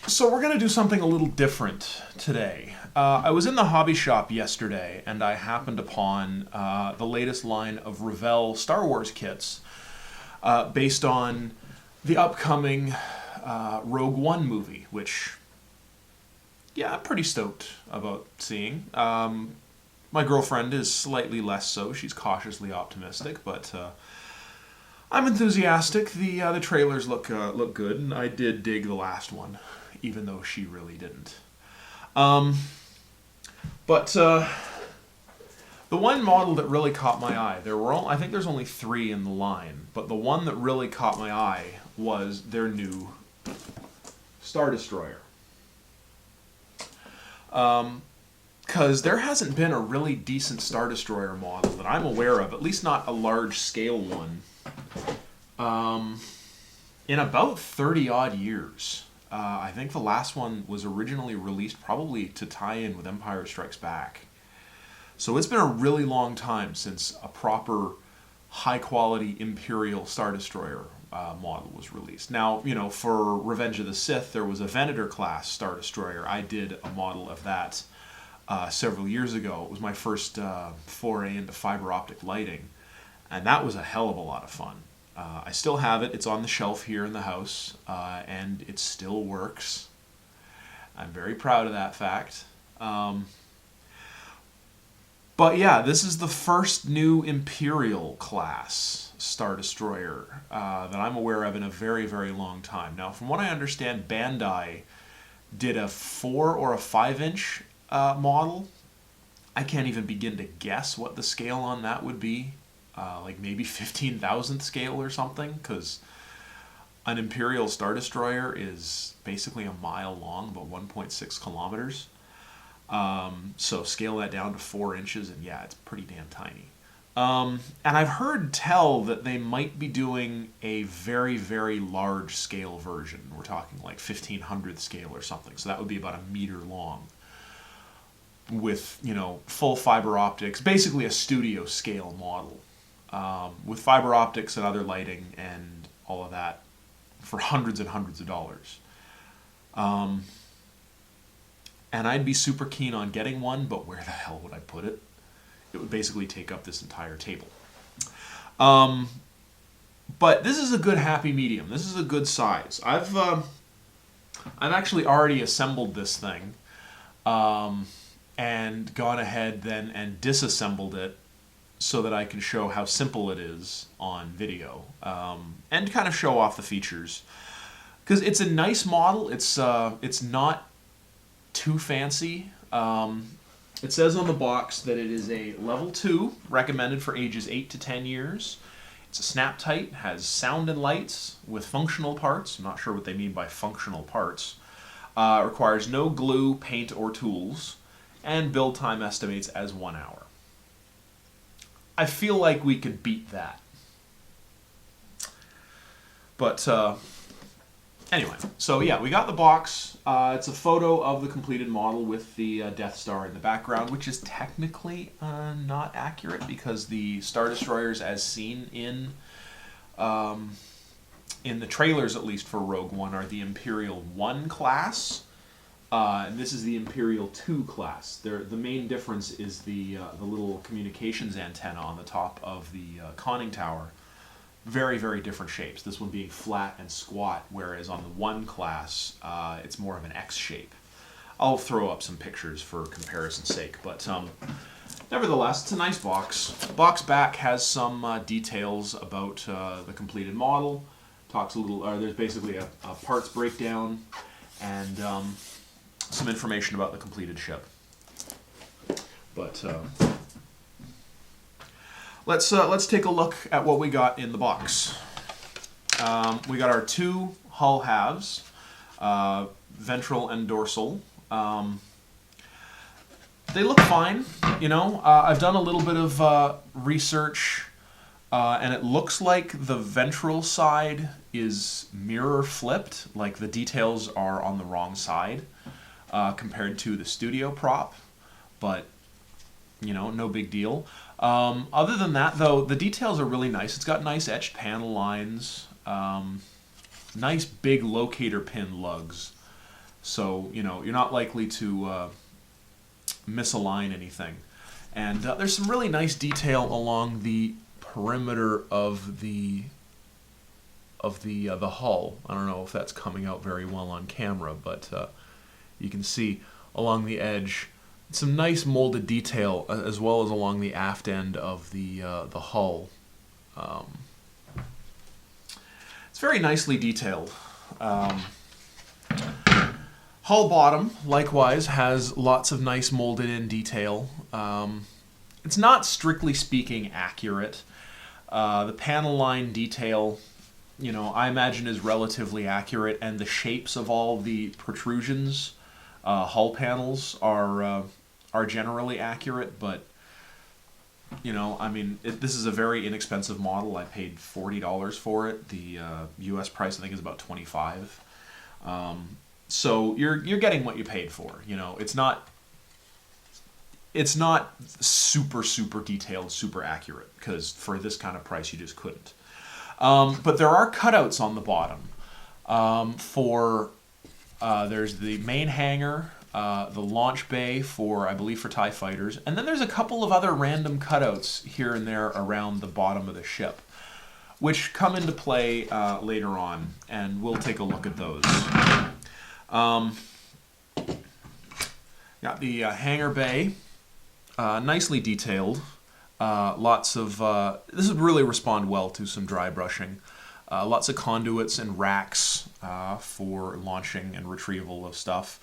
So we're going to do something a little different today. I was in the hobby shop yesterday, and I happened upon the latest line of Revell Star Wars kits based on the upcoming Rogue One movie, which, yeah, I'm pretty stoked about seeing. My girlfriend is slightly less so. She's cautiously optimistic, but I'm enthusiastic. The trailers look good, and I did dig the last one, even though she really didn't. But the one model that really caught my eye, I think there's only 3 in the line, but the one that really caught my eye was their new Star Destroyer. Because there hasn't been a really decent Star Destroyer model that I'm aware of, at least not a large scale one, in about 30 odd years. I think the last one was originally released probably to tie in with Empire Strikes Back. So it's been a really long time since a proper high-quality Imperial Star Destroyer model was released. Now, for Revenge of the Sith, there was a Venator-class Star Destroyer. I did a model of that several years ago. It was my first foray into fiber optic lighting, and that was a hell of a lot of fun. I still have it. It's on the shelf here in the house, and it still works. I'm very proud of that fact. But yeah, this is the first new Imperial class Star Destroyer that I'm aware of in a very, very long time. Now, from what I understand, Bandai did a 4 or a 5-inch model. I can't even begin to guess what the scale on that would be. Like maybe 15,000th scale or something, because an Imperial Star Destroyer is basically a mile long, about 1.6 kilometers. So scale that down to 4 inches, and yeah, it's pretty damn tiny. And I've heard tell that they might be doing a very, very large scale version. We're talking like 1500th scale or something, so that would be about a meter long, with, full fiber optics, basically a studio scale model. With fiber optics and other lighting and all of that for hundreds and hundreds of dollars. And I'd be super keen on getting one, but where the hell would I put it? It would basically take up this entire table. But this is a good happy medium. This is a good size. I've actually already assembled this thing and gone ahead then and disassembled it, so that I can show how simple it is on video, and kind of show off the features. Because it's a nice model. It's not too fancy. It says on the box that it is a level 2, recommended for ages 8 to 10 years. It's a snap-tight, has sound and lights with functional parts. I'm not sure what they mean by functional parts. Requires no glue, paint, or tools, and build time estimates as 1 hour. I feel like we could beat that. But anyway, so yeah, we got the box. It's a photo of the completed model with the Death Star in the background, which is technically not accurate, because the Star Destroyers, as seen in the trailers, at least for Rogue One, are the Imperial 1 class. And this is the Imperial 2 class. The main difference is the little communications antenna on the top of the conning tower. Very, very different shapes. This one being flat and squat, whereas on the 1 class, it's more of an X shape. I'll throw up some pictures for comparison's sake, but nevertheless, it's a nice box. Box back has some details about the completed model. Talks a little. There's basically a parts breakdown and some information about the completed ship. But let's take a look at what we got in the box. We got our 2 hull halves, ventral and dorsal. They look fine, I've done a little bit of research, and it looks like the ventral side is mirror flipped, like the details are on the wrong side. Compared to the studio prop, but no big deal. Other than that, though, the details are really nice. It's got nice etched panel lines, nice big locator pin lugs. So, you know, you're not likely to misalign anything. And there's some really nice detail along the perimeter of the hull. I don't know if that's coming out very well on camera, but you can see along the edge some nice molded detail, as well as along the aft end of the hull. It's very nicely detailed. Hull bottom, likewise, has lots of nice molded in detail. It's not, strictly speaking, accurate. The panel line detail, you know, I imagine is relatively accurate, and the shapes of all the protrusions, hull panels, are generally accurate, but, you know, I mean, this is a very inexpensive model. I paid $40 for it. The US price, I think, is about $25. So you're getting what you paid for. You know, it's not super detailed, super accurate, because for this kind of price you just couldn't. But there are cutouts on the bottom there's the main hangar, the launch bay for, I believe, for TIE fighters, and then there's a couple of other random cutouts here and there around the bottom of the ship, which come into play later on, and we'll take a look at those. Got the hangar bay, nicely detailed. Lots of this would really respond well to some dry brushing. Lots of conduits and racks for launching and retrieval of stuff.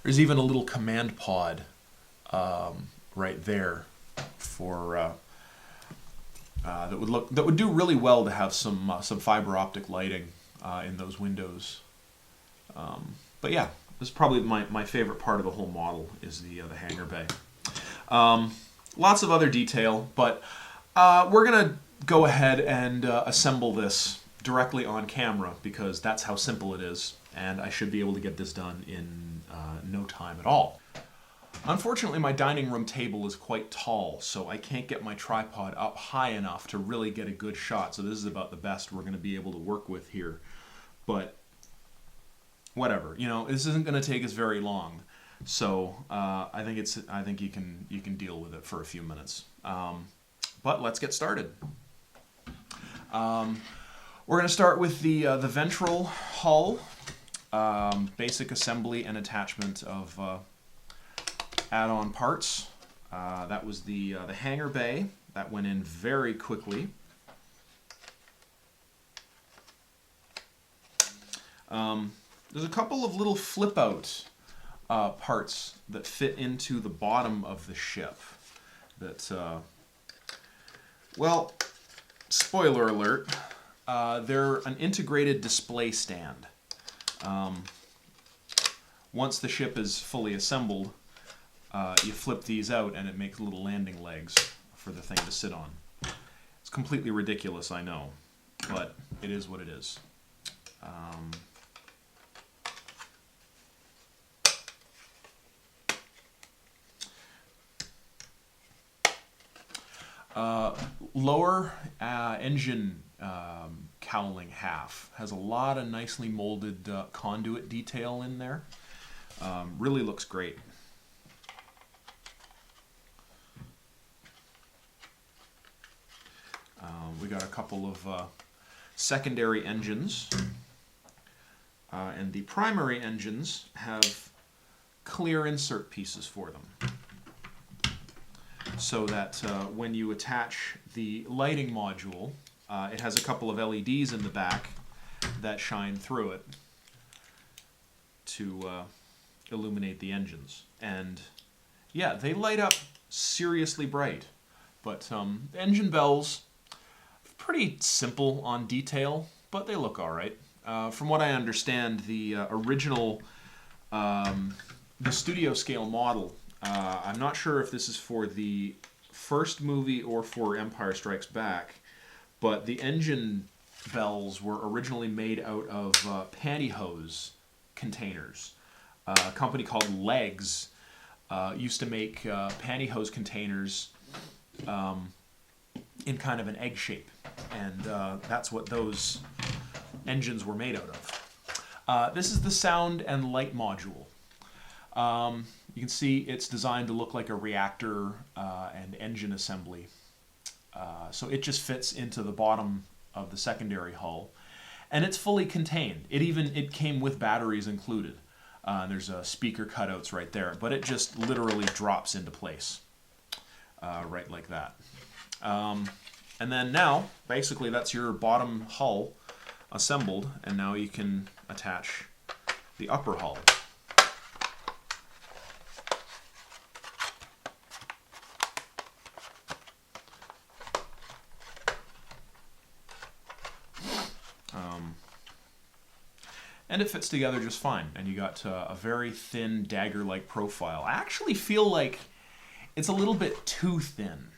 There's even a little command pod right there for that would do really well to have some fiber optic lighting in those windows. But yeah, this is probably my favorite part of the whole model, is the hangar bay. Lots of other detail, but we're going to go ahead and assemble this directly on camera, because that's how simple it is, and I should be able to get this done in no time at all. Unfortunately, my dining room table is quite tall, so I can't get my tripod up high enough to really get a good shot, so this is about the best we're going to be able to work with here. But whatever, you know, this isn't going to take us very long. So I think you can deal with it for a few minutes. But let's get started. We're going to start with the ventral hull, basic assembly and attachment of add-on parts. That was the hangar bay. That went in very quickly. There's a couple of little flip-out parts that fit into the bottom of the ship that, well, spoiler alert, they're an integrated display stand. Once the ship is fully assembled, you flip these out and it makes little landing legs for the thing to sit on. It's completely ridiculous, I know, but it is what it is. Lower engine cowling half has a lot of nicely molded conduit detail in there. Really looks great. We got a couple of secondary engines, and the primary engines have clear insert pieces for them, so that when you attach the lighting module, it has a couple of LEDs in the back that shine through it to illuminate the engines. And yeah, they light up seriously bright. But engine bells, pretty simple on detail, but they look all right. From what I understand, the original, the studio scale model, I'm not sure if this is for the first movie or for Empire Strikes Back, but the engine bells were originally made out of pantyhose containers. A company called Legs used to make pantyhose containers in kind of an egg shape, and that's what those engines were made out of. This is the sound and light module You can see it's designed to look like a reactor and engine assembly. So it just fits into the bottom of the secondary hull, and it's fully contained. It came with batteries included. There's speaker cutouts right there, but it just literally drops into place, right like that. And then now, basically, that's your bottom hull assembled, and now you can attach the upper hull. And it fits together just fine, and you got a very thin dagger-like profile. I actually feel like it's a little bit too thin.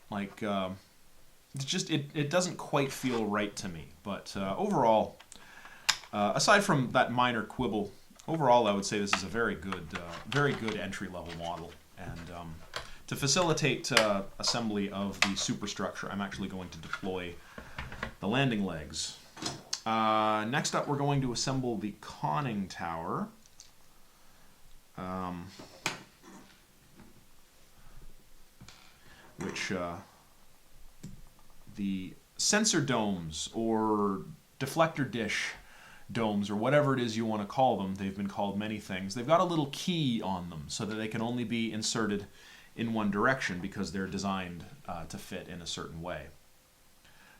Like, it's just, it doesn't quite feel right to me. But overall, aside from that minor quibble, overall I would say this is a very good entry-level model. And to facilitate assembly of the superstructure, I'm actually going to deploy the landing legs. Next up, we're going to assemble the conning tower. Which the sensor domes or deflector dish domes, or whatever it is you want to call them, they've been called many things. They've got a little key on them so that they can only be inserted in one direction because they're designed to fit in a certain way.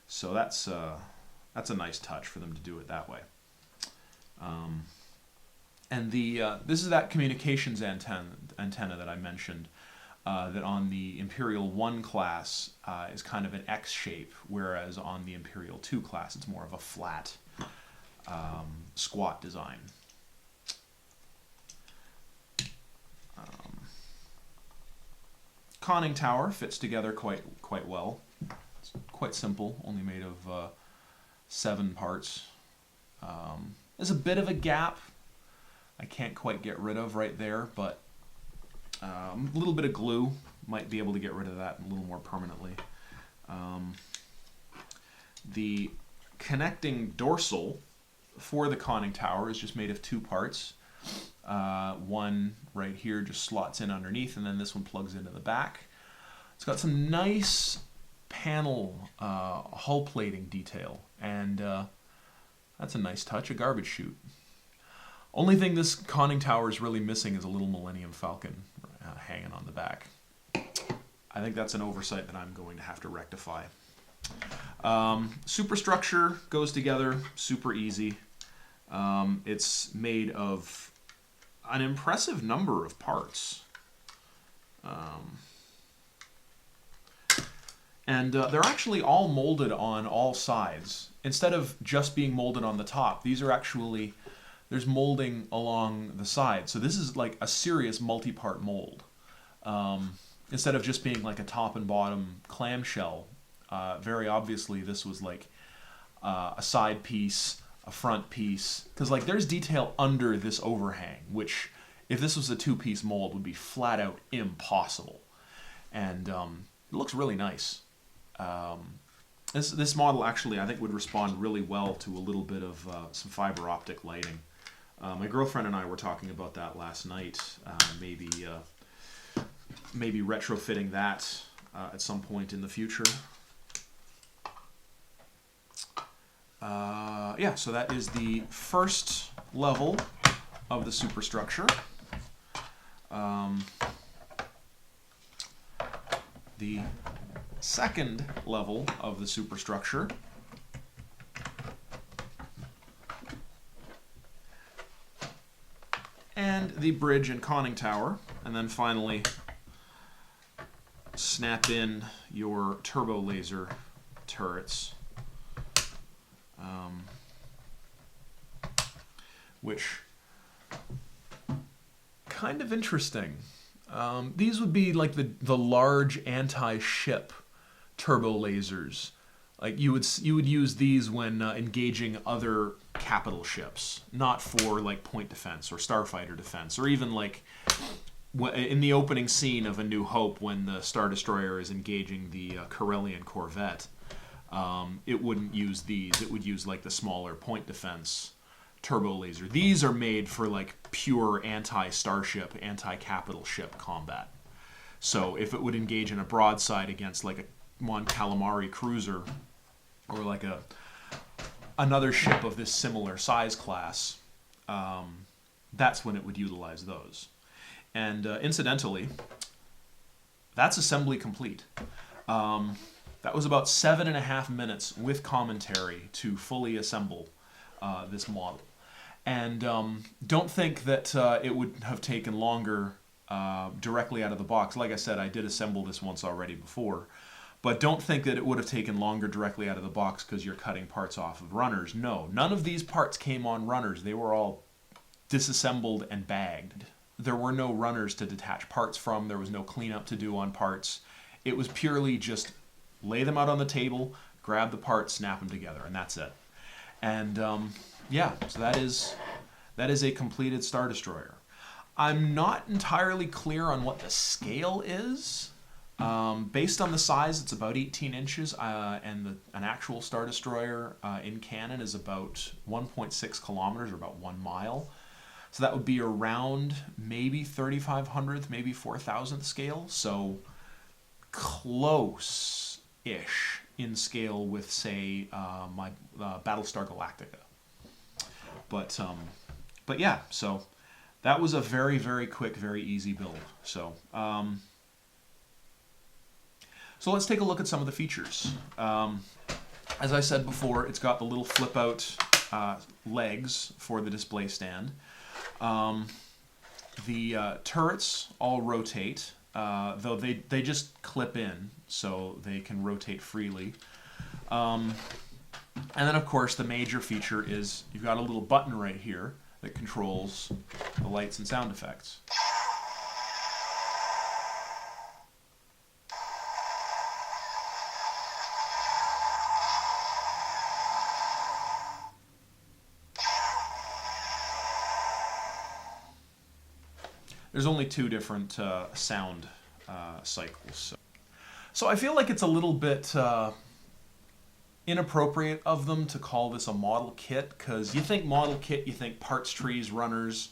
So that's a nice touch for them to do it that way. And this is that communications antenna that I mentioned, that on the Imperial 1 class is kind of an X shape, whereas on the Imperial 2 class it's more of a flat, squat design. Conning tower fits together quite well. It's quite simple, only made of 7 parts. There's a bit of a gap I can't quite get rid of right there, but a little bit of glue might be able to get rid of that a little more permanently. The connecting dorsal for the conning tower is just made of 2 parts. One right here just slots in underneath, and then this one plugs into the back. It's got some nice panel hull plating detail, and that's a nice touch, a garbage chute. Only thing this conning tower is really missing is a little Millennium Falcon hanging on the back. I think that's an oversight that I'm going to have to rectify. Superstructure goes together super easy. It's made of an impressive number of parts. And they're actually all molded on all sides. Instead of just being molded on the top, these are actually, there's molding along the side. So this is like a serious multi-part mold. Instead of just being like a top and bottom clamshell, very obviously this was like a side piece, a front piece. Because like there's detail under this overhang, which if this was a 2-piece mold would be flat out impossible. And it looks really nice. This model actually I think would respond really well to a little bit of some fiber optic lighting. My girlfriend and I were talking about that last night, maybe retrofitting that at some point in the future. Yeah, so that is the first level of the superstructure. The second level of the superstructure and the bridge and conning tower, and then finally snap in your turbo laser turrets, which kind of interesting. These would be like the large anti-ship turbo lasers. Like you would use these when engaging other capital ships, not for like point defense or starfighter defense, or even like in the opening scene of A New Hope when the Star Destroyer is engaging the Corellian corvette. It wouldn't use these. It would use like the smaller point defense turbo laser. These are made for like pure anti-starship, anti-capital ship combat. So if it would engage in a broadside against like a Mon Calamari cruiser or like another ship of this similar size class, that's when it would utilize those. And incidentally, that's assembly complete. That was about 7.5 minutes with commentary to fully assemble this model. And don't think that it would have taken longer directly out of the box. Like I said, I did assemble this once already before. But don't think that it would have taken longer directly out of the box because you're cutting parts off of runners. No, none of these parts came on runners. They were all disassembled and bagged. There were no runners to detach parts from. There was no cleanup to do on parts. It was purely just lay them out on the table, grab the parts, snap them together, and that's it. And yeah, so that is a completed Star Destroyer. I'm not entirely clear on what the scale is. Based on the size, it's about 18 inches, and an actual Star Destroyer in canon is about 1.6 kilometers, or about 1 mile. So that would be around maybe 3,500th, maybe 4,000th scale. So close-ish in scale with, say, my Battlestar Galactica. But yeah, so that was a very, very quick, very easy build. So let's take a look at some of the features. As I said before, it's got the little flip-out legs for the display stand. The turrets all rotate, though they just clip in, so they can rotate freely. And then, of course, the major feature is you've got a little button right here that controls the lights and sound effects. There's only 2 different sound cycles. So I feel like it's a little bit inappropriate of them to call this a model kit, because you think model kit, you think parts trees, runners,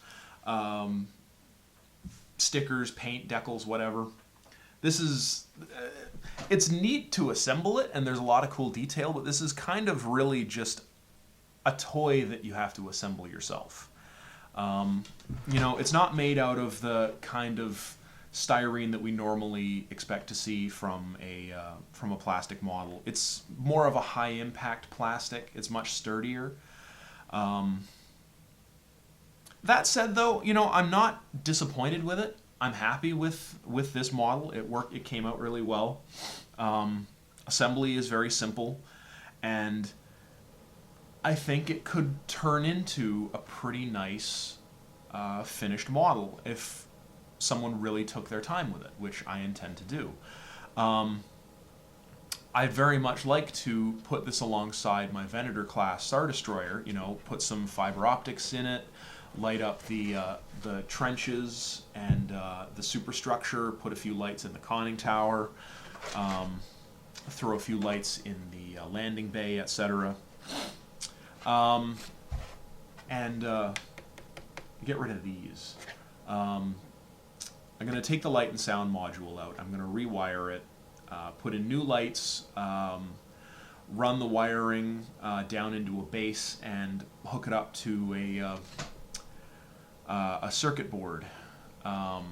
stickers, paint, decals, whatever. This is, it's neat to assemble it, and there's a lot of cool detail, but this is kind of really just a toy that you have to assemble yourself. You know, it's not made out of the kind of styrene that we normally expect to see from a plastic model. It's more of a high-impact plastic. It's much sturdier. That said, though, you know, I'm not disappointed with it. I'm happy with this model. It worked. It came out really well. Assembly is very simple, and I think it could turn into a pretty nice finished model if someone really took their time with it, which I intend to do. I'd very much like to put this alongside my Venator class Star Destroyer, you know, put some fiber optics in it, light up the trenches and the superstructure, put a few lights in the conning tower, throw a few lights in the landing bay, etc. And get rid of these. I'm going to take the light and sound module out. I'm going to rewire it, put in new lights, run the wiring down into a base, and hook it up to a circuit board. My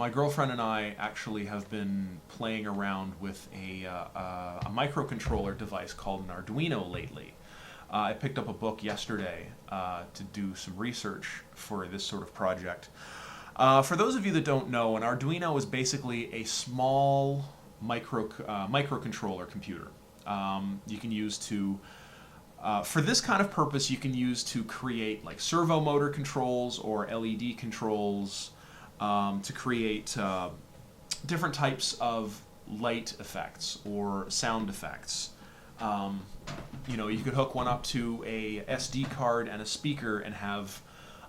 girlfriend and I actually have been playing around with a microcontroller device called an Arduino lately. I picked up a book yesterday to do some research for this sort of project. For those of you that don't know, an Arduino is basically a small microcontroller computer. You can use to, for this kind of purpose, you can use to create like servo motor controls or LED controls, to create different types of light effects or sound effects. You know, you could hook one up to a SD card and a speaker and have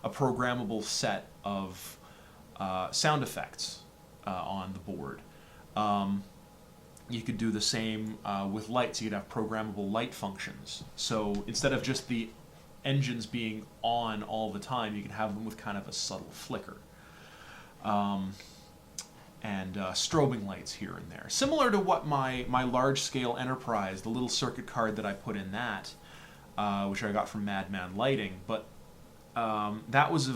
a programmable set of sound effects on the board. You could do the same with lights. You could have programmable light functions. So instead of just the engines being on all the time, you can have them with kind of a subtle flicker. And strobing lights here and there. Similar to what my large-scale Enterprise, the little circuit card that I put in that, which I got from Madman Lighting, but that was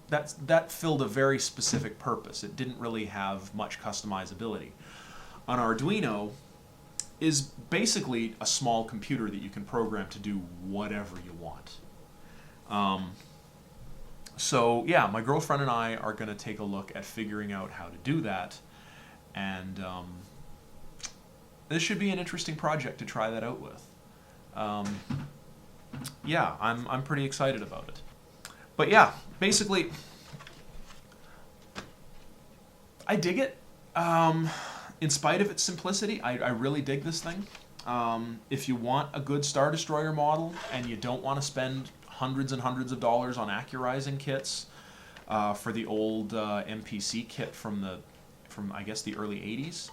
that filled a very specific purpose. It didn't really have much customizability. An Arduino is basically a small computer that you can program to do whatever you want. So yeah, my girlfriend and I are going to take a look at figuring out how to do that, and this should be an interesting project to try that out with. Yeah, I'm pretty excited about it. But yeah, basically, I dig it. In spite of its simplicity, I really dig this thing. If you want a good Star Destroyer model and you don't want to spend hundreds and hundreds of dollars on accurizing kits for the old MPC kit from I guess the early 80s,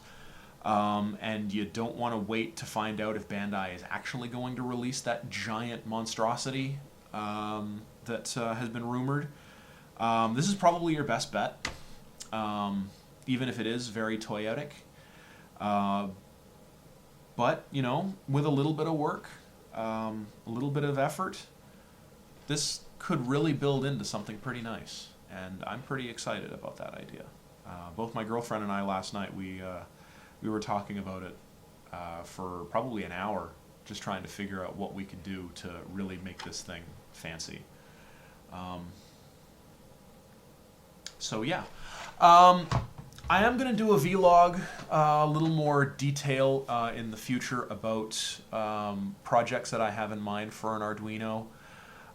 and you don't want to wait to find out if Bandai is actually going to release that giant monstrosity that has been rumored, this is probably your best bet, even if it is very toyetic. But, you know, with a little bit of work, a little bit of effort, this could really build into something pretty nice. And I'm pretty excited about that idea. Both my girlfriend and I last night, we were talking about it for probably an hour, just trying to figure out what we could do to really make this thing fancy. So yeah. I am going to do a vlog, a little more detail in the future about projects that I have in mind for an Arduino.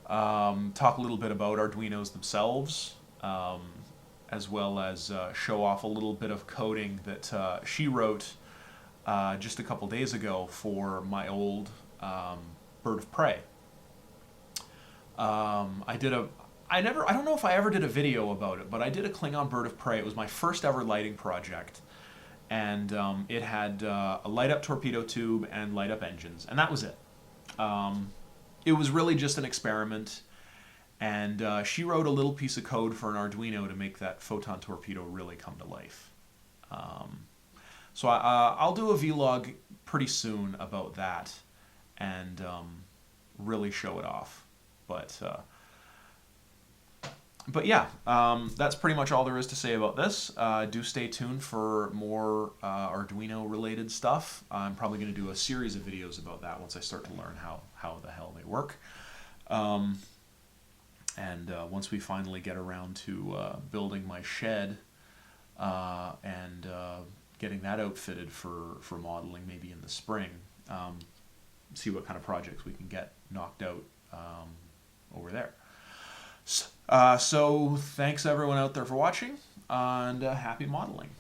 Talk a little bit about Arduinos themselves, as well as show off a little bit of coding that she wrote just a couple days ago for my old Bird of Prey. I don't know if I ever did a video about it, but I did a Klingon Bird of Prey. It was my first ever lighting project, and it had a light-up torpedo tube and light-up engines, and that was it. It was really just an experiment, and she wrote a little piece of code for an Arduino to make that photon torpedo really come to life. So I'll do a vlog pretty soon about that, and really show it off. But yeah, that's pretty much all there is to say about this. Do stay tuned for more Arduino-related stuff. I'm probably going to do a series of videos about that once I start to learn how the hell they work. And once we finally get around to building my shed and getting that outfitted for modeling maybe in the spring, see what kind of projects we can get knocked out over there. So thanks everyone out there for watching, and happy modeling.